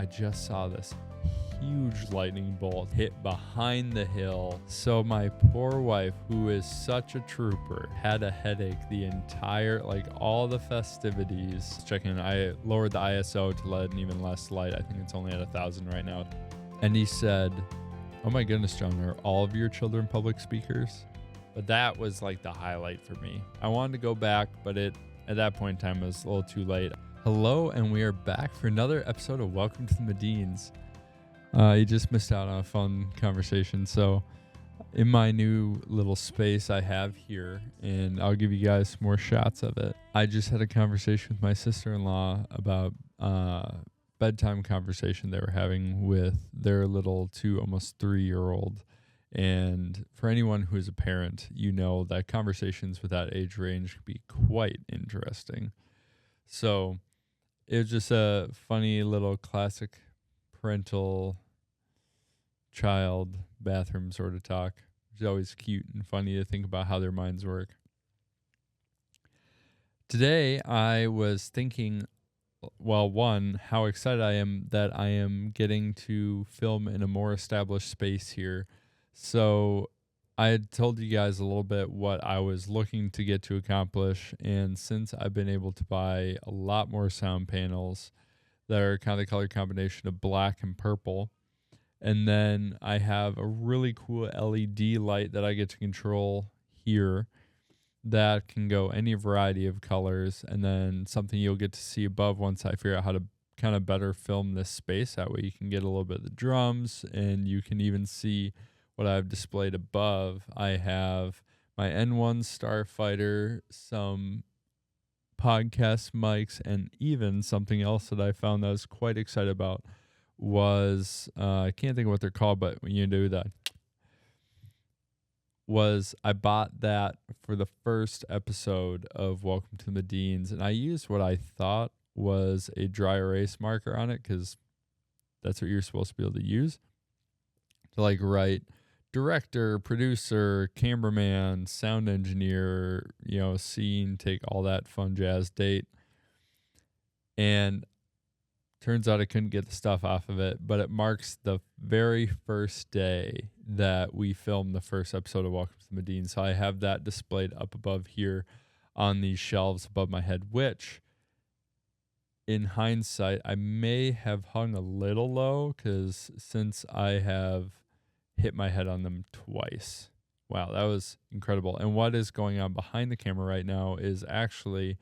I just saw this huge lightning bolt hit behind the hill. So my poor wife, who is such a trooper, had a headache the entire, all the festivities. Checking, I lowered the ISO to let in even less light. I think it's only at 1,000 right now. And he said, "Oh my goodness, John, are all of your children public speakers?" But that was like the highlight for me. I wanted to go back, but at that point in time, it was a little too late. Hello, and we are back for another episode of Welcome to the Medins. You just missed out on a fun conversation. So in my new little space I have here, and I'll give you guys more shots of it, I just had a conversation with my sister-in-law about bedtime conversation they were having with their little 2, almost 3-year-old. And for anyone who is a parent, you know that conversations with that age range can be quite interesting. So it was just a funny little classic parental child bathroom sort of talk. It's always cute and funny to think about how their minds work. Today, I was thinking, well, one, how excited I am that I am getting to film in a more established space here. So I had told you guys a little bit what I was looking to get to accomplish, and since I've been able to buy a lot more sound panels that are kind of the color combination of black and purple, and then I have a really cool LED light that I get to control here that can go any variety of colors, and then something you'll get to see above once I figure out how to kind of better film this space. That way you can get a little bit of the drums, and you can even see what I've displayed above. I have my N1 Starfighter, some podcast mics, and even something else that I found that I was quite excited about was, I can't think of what they're called, but when you do that, I bought that for the first episode of Welcome to the Medins, and I used what I thought was a dry erase marker on it, because that's what you're supposed to be able to use to write director, producer, cameraman, sound engineer, scene, take all that fun jazz date. And turns out I couldn't get the stuff off of it, but it marks the very first day that we filmed the first episode of Welcome to the Medins. So I have that displayed up above here on these shelves above my head, which in hindsight, I may have hung a little low, because since I have hit my head on them twice. Wow, that was incredible. And what is going on behind the camera right now is actually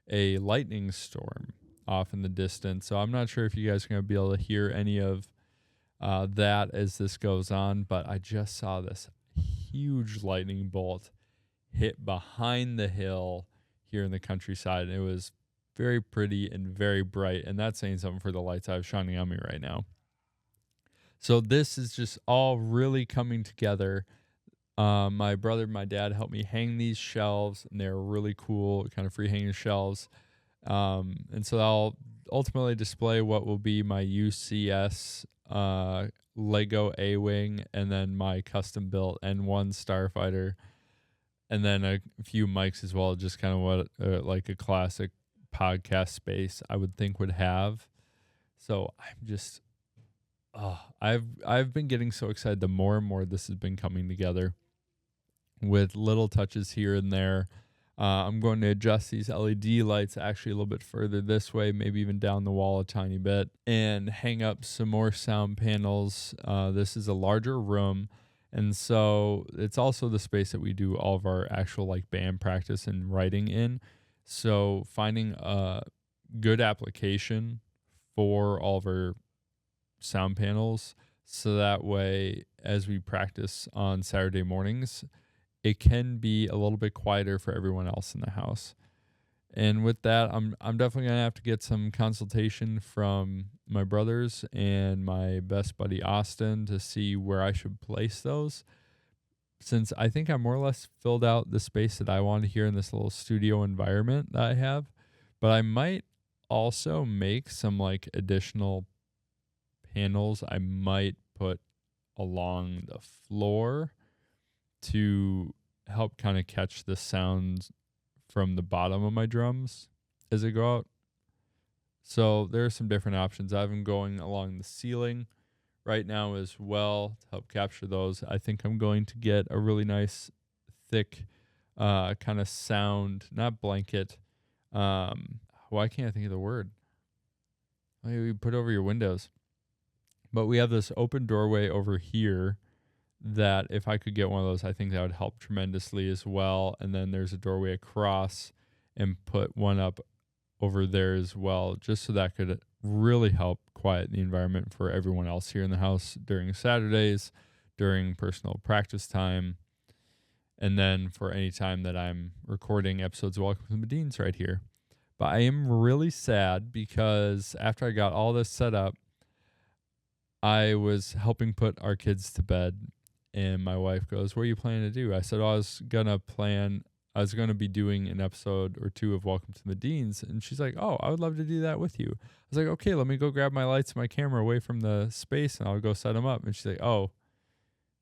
a lightning storm off in the distance. So I'm not sure if you guys are going to be able to hear any of that as this goes on, but I just saw this huge lightning bolt hit behind the hill here in the countryside, and it was very pretty and very bright, and that's saying something for the lights I have shining on me right now. So this is just all really coming together. My brother and my dad helped me hang these shelves, and they're really cool, kind of free hanging shelves. And so I'll ultimately display what will be my UCS Lego A-Wing, and then my custom built N1 Starfighter, and then a few mics as well, just kind of what like a classic podcast space I would think would have. So I'm just... I've been getting so excited the more and more this has been coming together with little touches here and there. I'm going to adjust these LED lights actually a little bit further this way, maybe even down the wall a tiny bit, and hang up some more sound panels. This is a larger room, and so it's also the space that we do all of our actual band practice and writing in. So finding a good application for all of our sound panels, so that way as we practice on Saturday mornings, it can be a little bit quieter for everyone else in the house. And with that, I'm definitely gonna have to get some consultation from my brothers and my best buddy Austin to see where I should place those, since I think I more or less filled out the space that I wanted here in this little studio environment that I have. But I might also make some additional panels I might put along the floor to help kind of catch the sounds from the bottom of my drums as they go out. So there are some different options. I have them going along the ceiling right now as well to help capture those. I think I'm going to get a really nice thick kind of sound, not blanket. Why can't I think of the word? Maybe you put over your windows. But we have this open doorway over here that if I could get one of those, I think that would help tremendously as well. And then there's a doorway across and put one up over there as well, just so that could really help quiet the environment for everyone else here in the house during Saturdays, during personal practice time, and then for any time that I'm recording episodes of Welcome to the Medins right here. But I am really sad because after I got all this set up, I was helping put our kids to bed, and my wife goes, "What are you planning to do?" I said, I was going to be doing an episode or two of Welcome to the Medins. And she's like, "Oh, I would love to do that with you." I was like, "Okay, let me go grab my lights and my camera away from the space and I'll go set them up." And she's like, "Oh,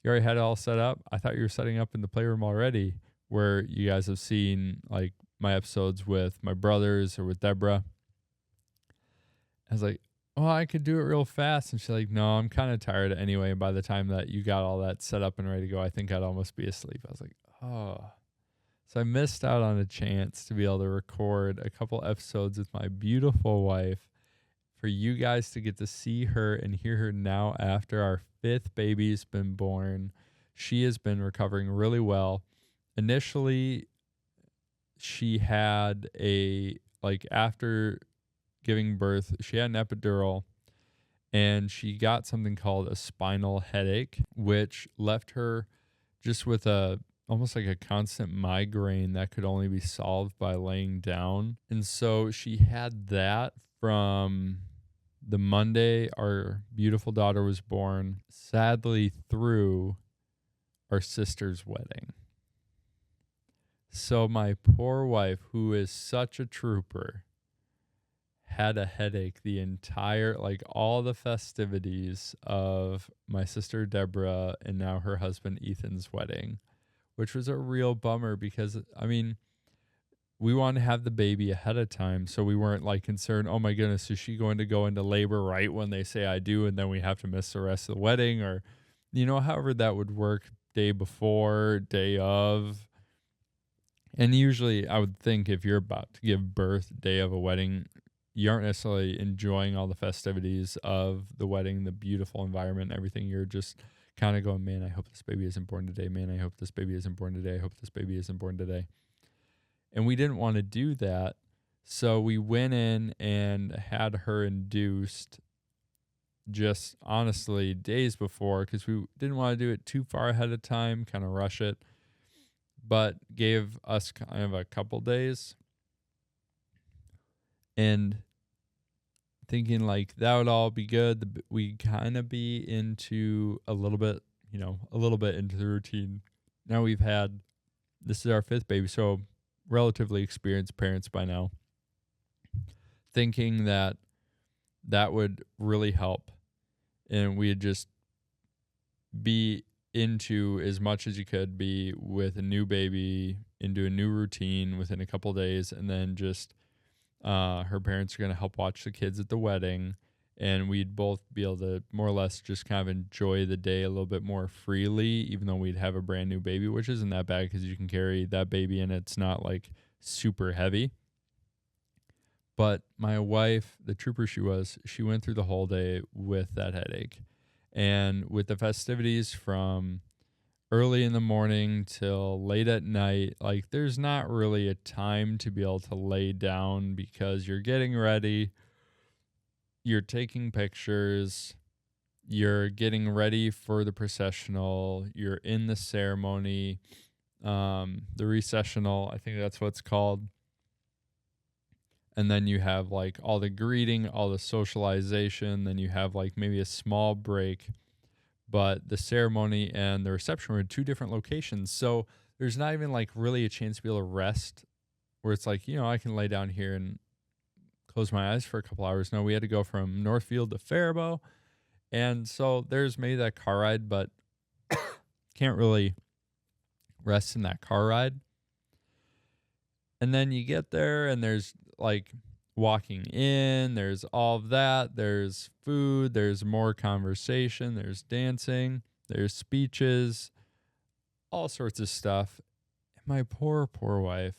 you already had it all set up? I thought you were setting up in the playroom already, where you guys have seen like my episodes with my brothers or with Debra." I was like, "Oh, I could do it real fast." And she's like, "No, I'm kind of tired anyway. By the time that you got all that set up and ready to go, I think I'd almost be asleep." I was like, "Oh." So I missed out on a chance to be able to record a couple episodes with my beautiful wife, for you guys to get to see her and hear her now after our 5th baby's been born. She has been recovering really well. Initially, she had after giving birth, she had an epidural and she got something called a spinal headache, which left her just with almost like a constant migraine that could only be solved by laying down. And so she had that from the Monday our beautiful daughter was born, sadly through our sister's wedding. So my poor wife, who is such a trooper, had a headache the entire, all the festivities of my sister Debra and now her husband Ethan's wedding, which was a real bummer because, we wanted to have the baby ahead of time, so we weren't concerned, "Oh my goodness, is she going to go into labor right when they say I do, and then we have to miss the rest of the wedding?" Or, however that would work, day before, day of. And usually I would think if you're about to give birth day of a wedding, you aren't necessarily enjoying all the festivities of the wedding, the beautiful environment, everything. You're just kind of going, "Man, I hope this baby isn't born today. Man, I hope this baby isn't born today. I hope this baby isn't born today." And we didn't want to do that. So we went in and had her induced just honestly days before, because we didn't want to do it too far ahead of time, kind of rush it, but gave us kind of a couple days. And thinking that would all be good. We kind of be into a little bit into the routine. Now this is our 5th baby, so relatively experienced parents by now, thinking that would really help. And we'd just be into as much as you could be with a new baby, into a new routine within a couple days. And then just her parents are going to help watch the kids at the wedding. And we'd both be able to more or less just kind of enjoy the day a little bit more freely, even though we'd have a brand new baby, which isn't that bad because you can carry that baby and it's not super heavy. But my wife, the trooper she went through the whole day with that headache. And with the festivities from early in the morning till late at night, there's not really a time to be able to lay down because you're getting ready, you're taking pictures, you're getting ready for the processional, you're in the ceremony, the recessional, I think that's what it's called. And then you have all the greeting, all the socialization, then you have maybe a small break. But the ceremony and the reception were in 2 different locations. So there's not even really a chance to be able to rest where it's I can lay down here and close my eyes for a couple hours. No, we had to go from Northfield to Faribault. And so there's maybe that car ride, but can't really rest in that car ride. And then you get there and there's walking in, there's all of that, there's food, there's more conversation, there's dancing, there's speeches, all sorts of stuff. And my poor wife,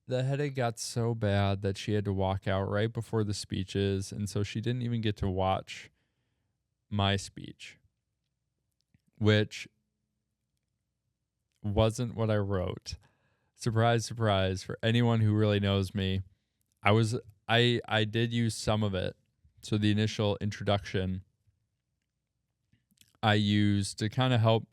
the headache got so bad that she had to walk out right before the speeches, and so she didn't even get to watch my speech, which wasn't what I wrote. Surprise, surprise, for anyone who really knows me. I did use some of it. So the initial introduction I used to kind of help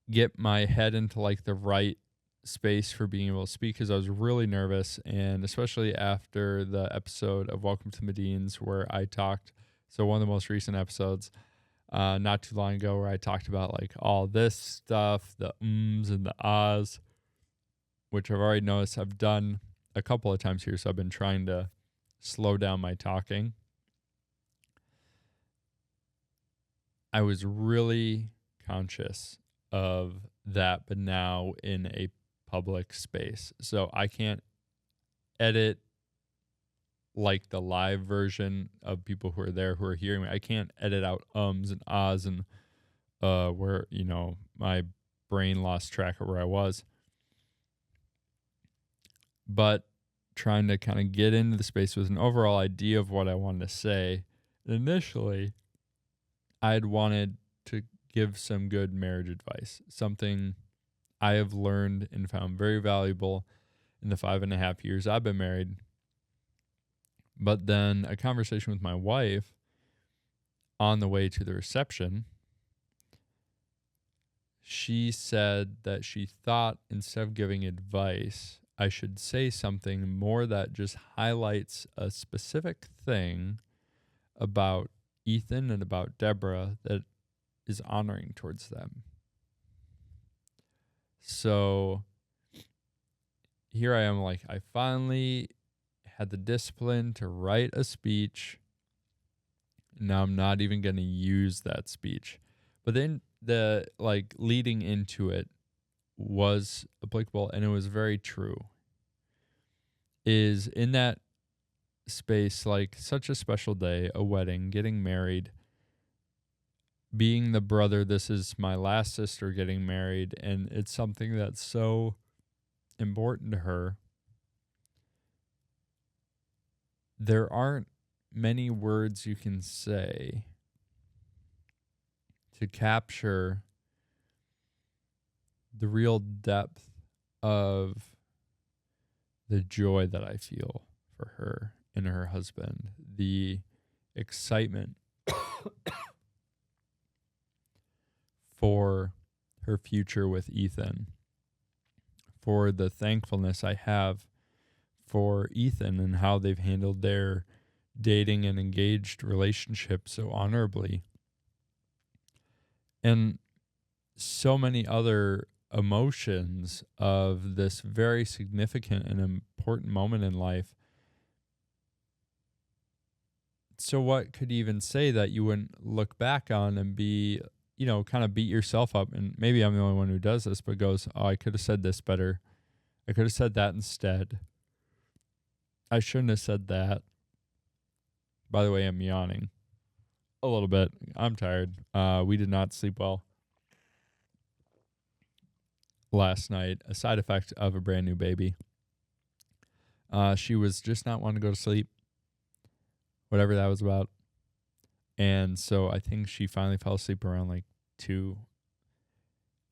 get my head into like the right space for being able to speak, because I was really nervous, and especially after the episode of Welcome to Medins where I talked, so one of the most recent episodes, not too long ago, where I talked about like all this stuff, the ums and the ahs, which I've already noticed I've done a couple of times here, so I've been trying to slow down my talking. I was really conscious of that, but now in a public space. So I can't edit like the live version of people who are there who are hearing me. I can't edit out ums and ahs and where, my brain lost track of where I was. But trying to kind of get into the space with an overall idea of what I wanted to say. Initially, I had wanted to give some good marriage advice, something I have learned and found very valuable in the 5.5 years I've been married. But then a conversation with my wife on the way to the reception, she said that she thought instead of giving advice, I should say something more that just highlights a specific thing about Ethan and about Debra that is honoring towards them. So here I am, like, I finally had the discipline to write a speech. Now I'm not even going to use that speech. But then the leading into it was applicable, and it was very true. Is in that space, like such a special day, a wedding, getting married, being the brother, this is my last sister getting married, and it's something that's so important to her. There aren't many words you can say to capture the real depth of the joy that I feel for her and her husband, the excitement for her future with Ethan, for the thankfulness I have for Ethan and how they've handled their dating and engaged relationship so honorably, and so many other emotions of this very significant and important moment in life. So what could you even say that you wouldn't look back on and be, kind of beat yourself up? And maybe I'm the only one who does this, but goes, oh, I could have said this better. I could have said that instead. I shouldn't have said that. By the way, I'm yawning a little bit. I'm tired. We did not sleep well last night, a side effect of a brand new baby. She was just not wanting to go to sleep, whatever that was about. And so I think she finally fell asleep around 2.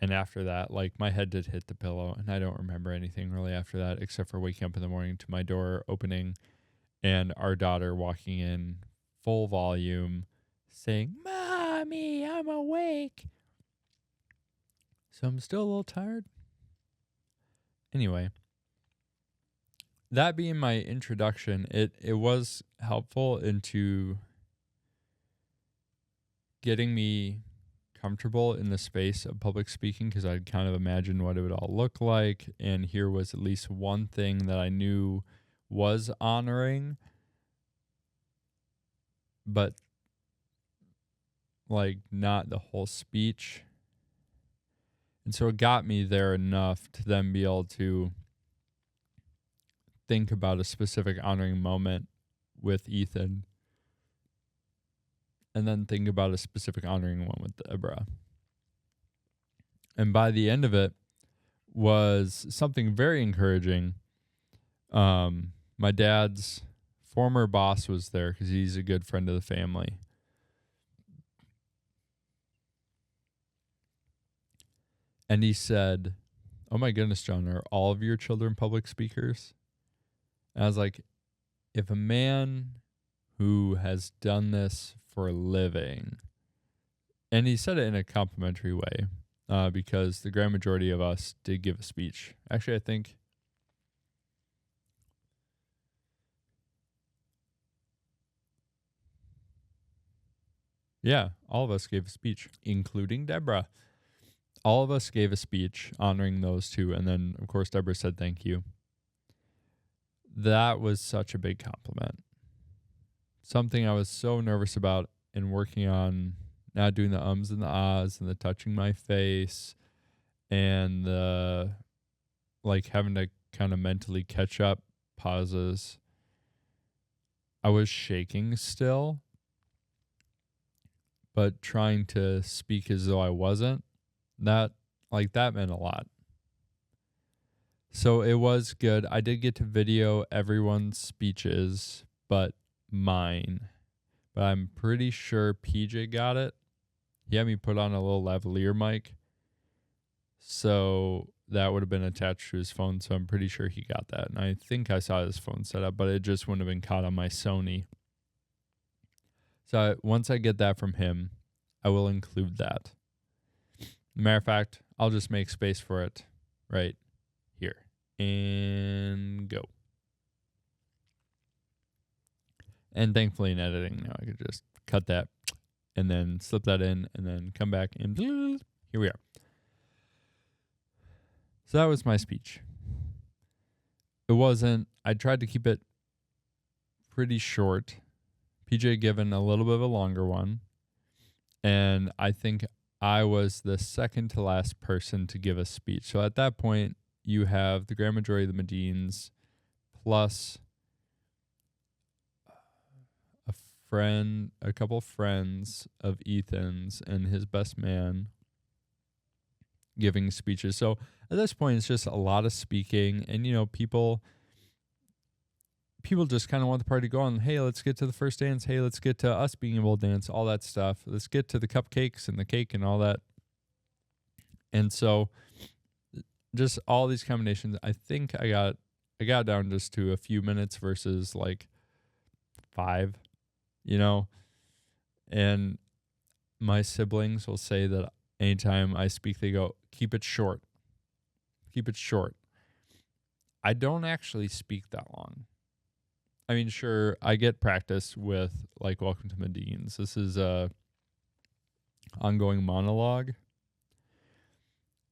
And after that, my head did hit the pillow, and I don't remember anything really after that, except for waking up in the morning to my door opening and our daughter walking in full volume saying, "Mommy, I'm awake." So I'm still a little tired. Anyway, that being my introduction, it was helpful into getting me comfortable in the space of public speaking, because I'd kind of imagined what it would all look like. And here was at least one thing that I knew was honoring, but not the whole speech. And so it got me there enough to then be able to think about a specific honoring moment with Ethan, and then think about a specific honoring one with Debra. And by the end of it was something very encouraging. My dad's former boss was there because he's a good friend of the family. And he said, "Oh my goodness, John, are all of your children public speakers?" And I was like, if a man who has done this for a living, and he said it in a complimentary way, because the grand majority of us did give a speech. Actually, I think all of us gave a speech, including Debra. All of us gave a speech honoring those two, and then, of course, Debra said thank you. That was such a big compliment. Something I was so nervous about and working on, not doing the ums and the ahs and the touching my face and the like having to kind of mentally catch up pauses. I was shaking still, but trying to speak as though I wasn't. That meant a lot. So it was good. I did get to video everyone's speeches, but mine. But I'm pretty sure PJ got it. He had me put on a little lavalier mic. So that would have been attached to his phone. So I'm pretty sure he got that. And I think I saw his phone set up, but it just wouldn't have been caught on my Sony. So once I get that from him, I will include that. Matter of fact, I'll just make space for it right here. And go. And thankfully in editing now, I could just cut that and then slip that in and then come back and here we are. So that was my speech. I tried to keep it pretty short. PJ given a little bit of a longer one. And I think I was the second to last person to give a speech. So at that point, you have the grand majority of the Medins plus a couple friends of Ethan's and his best man giving speeches. So at this point, it's just a lot of speaking, and people just kind of want the party to go on. Hey, let's get to the first dance. Hey, let's get to us being able to dance, all that stuff. Let's get to the cupcakes and the cake and all that. And so just all these combinations, I think I got down just to a few minutes versus like 5, and my siblings will say that anytime I speak, they go, keep it short. Keep it short. I don't actually speak that long. I mean, sure, I get practice with like Welcome to Medins. This is a ongoing monologue.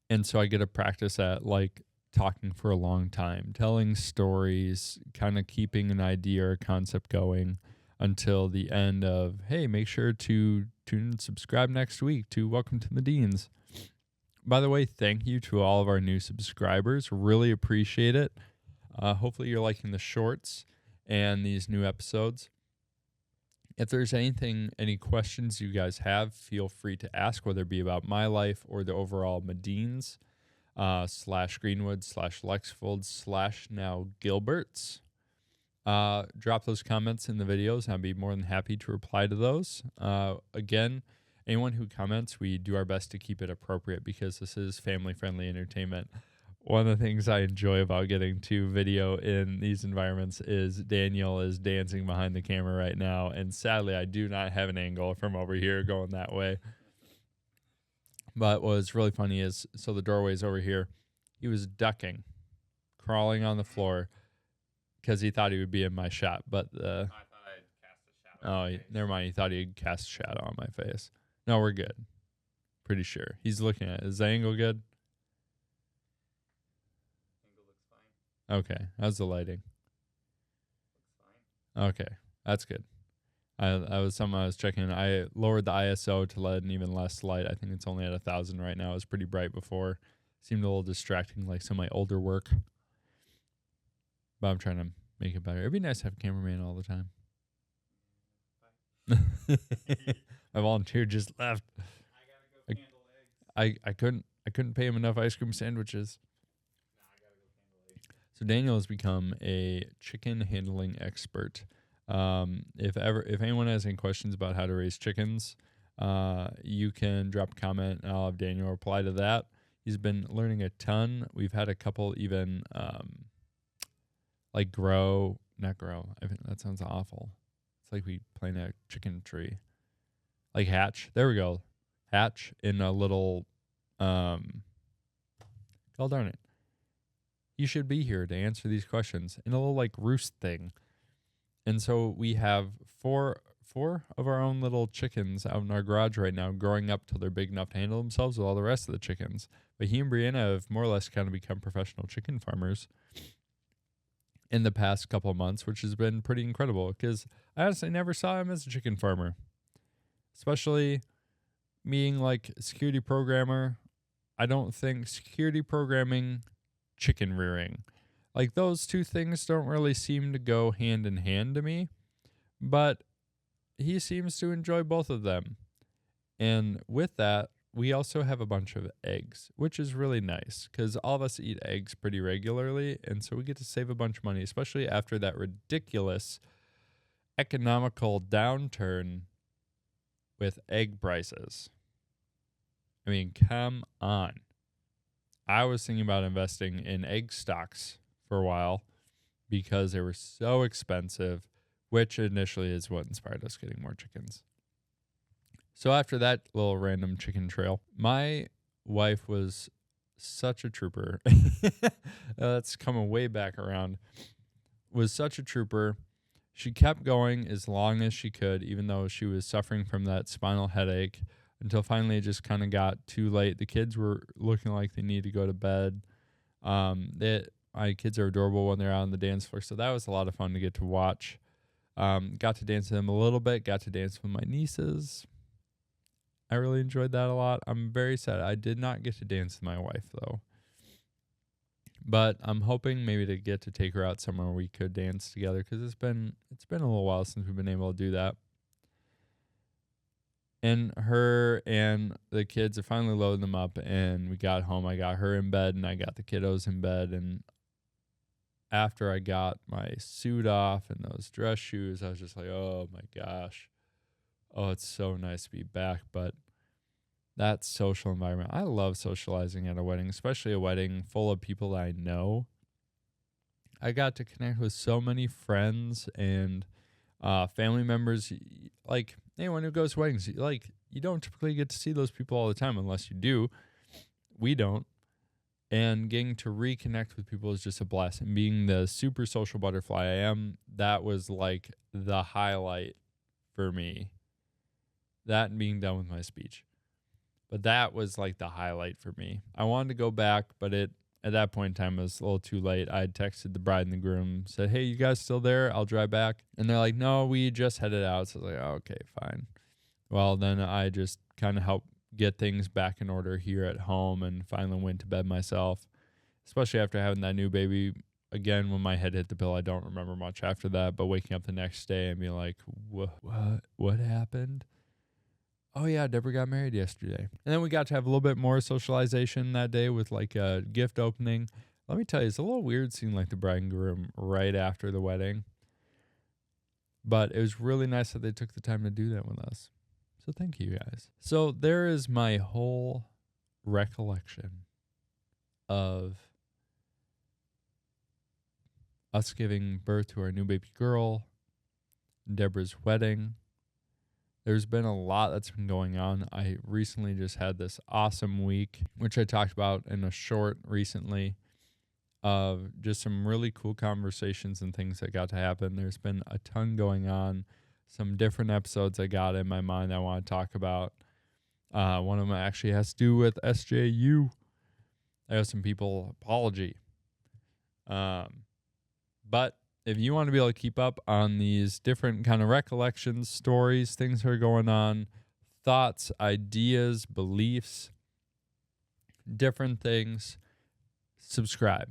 And so I get to practice at like talking for a long time, telling stories, kind of keeping an idea or a concept going until the end of, hey, make sure to tune and subscribe next week to Welcome to Medins. By the way, thank you to all of our new subscribers. Really appreciate it. Hopefully you're liking the shorts and these new episodes. If there's any questions you guys have, feel free to ask, whether it be about my life or the overall Medins / Greenwood / Lexfold / now Gilberts. Drop those comments in the videos, and I'd be more than happy to reply to those. Again, anyone who comments, we do our best to keep it appropriate because this is family-friendly entertainment. One of the things I enjoy about getting to video in these environments is Daniel is dancing behind the camera right now, and sadly, I do not have an angle from over here going that way. But what's really funny is, so the doorway's over here. He was ducking, crawling on the floor, because he thought he would be in my shot. But I thought I'd cast a shadow. Never mind. He thought he'd cast a shadow on my face. No, we're good. Pretty sure. He's looking at it. Is the angle good? Angle looks fine. Okay. How's the lighting? Looks fine. Okay. That's good. I was checking. I lowered the ISO to let in even less light. I think it's only at 1,000 right now. It was pretty bright before. Seemed a little distracting like some of my older work. But I'm trying to make it better. It'd be nice to have a cameraman all the time. My volunteer just left. I couldn't pay him enough ice cream sandwiches. So Daniel has become a chicken handling expert. If anyone has any questions about how to raise chickens, you can drop a comment and I'll have Daniel reply to that. He's been learning a ton. We've had a couple even not grow. I think that sounds awful. It's like we plant a chicken tree. Like hatch. There we go. Hatch in a little God darn it. You should be here to answer these questions in a little like roost thing. And so we have four of our own little chickens out in our garage right now, growing up till they're big enough to handle themselves with all the rest of the chickens. But he and Brianna have more or less kind of become professional chicken farmers in the past couple of months, which has been pretty incredible because I honestly never saw him as a chicken farmer, especially being like a security programmer. I don't think security programming, chicken rearing, like those two things don't really seem to go hand in hand to me, but he seems to enjoy both of them. And with that, we also have a bunch of eggs, which is really nice because all of us eat eggs pretty regularly. And so we get to save a bunch of money, especially after that ridiculous economical downturn with egg prices. I mean, come on. I was thinking about investing in egg stocks for a while because they were so expensive, which initially is what inspired us getting more chickens. So after that little random chicken trail, my wife was such a trooper. That's coming way back around. Was such a trooper. She kept going as long as she could, even though she was suffering from that spinal headache, until finally it just kind of got too late. The kids were looking like they needed to go to bed. My kids are adorable when they're out on the dance floor, so that was a lot of fun to get to watch. Got to dance with them a little bit, got to dance with my nieces. I really enjoyed that a lot. I'm very sad I did not get to dance with my wife, though. But I'm hoping maybe to get to take her out somewhere we could dance together because it's been a little while since we've been able to do that. And her and the kids, I finally loaded them up, and we got home. I got her in bed, and I got the kiddos in bed. And after I got my suit off and those dress shoes, I was just like, oh, my gosh. Oh, it's so nice to be back. But that social environment, I love socializing at a wedding, especially a wedding full of people that I know. I got to connect with so many friends and family members. Like anyone who goes to weddings, like you don't typically get to see those people all the time unless you do. We don't. And getting to reconnect with people is just a blast. And being the super social butterfly I am, that was like the highlight for me. That and being done with my speech. But that was like the highlight for me. I wanted to go back, but at that point in time, it was a little too late. I had texted the bride and the groom, said, hey, you guys still there? I'll drive back. And they're like, no, we just headed out. So I was like, oh, okay, fine. Well, then I just kind of helped get things back in order here at home and finally went to bed myself, especially after having that new baby. Again, when my head hit the pillow, I don't remember much after that, but waking up the next day and being like, what happened? Oh, yeah, Debra got married yesterday. And then we got to have a little bit more socialization that day with like a gift opening. Let me tell you, it's a little weird seeing like the bride and groom right after the wedding. But it was really nice that they took the time to do that with us. So thank you guys. So there is my whole recollection of us giving birth to our new baby girl, Debra's wedding. There's been a lot that's been going on. I recently just had this awesome week, which I talked about in a short recently, of just some really cool conversations and things that got to happen. There's been a ton going on. Some different episodes I got in my mind I want to talk about. One of them actually has to do with SJU. I owe some people apology. But if you want to be able to keep up on these different kind of recollections, stories, things that are going on, thoughts, ideas, beliefs, different things, subscribe.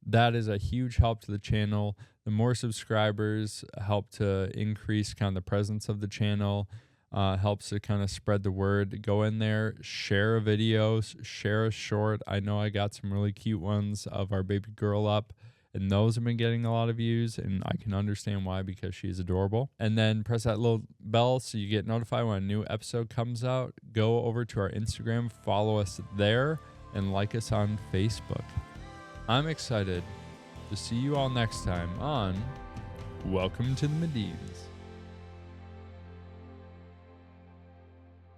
that is a huge help to the channel. The more subscribers help to increase kind of the presence of the channel, helps to kind of spread the word. Go in there, share a video, share a short. I know I got some really cute ones of our baby girl up, and those have been getting a lot of views, and I can understand why, because she's adorable. And then press that little bell so you get notified when a new episode comes out. Go over to our Instagram, follow us there, and like us on Facebook. I'm excited to see you all next time on Welcome to the Medins.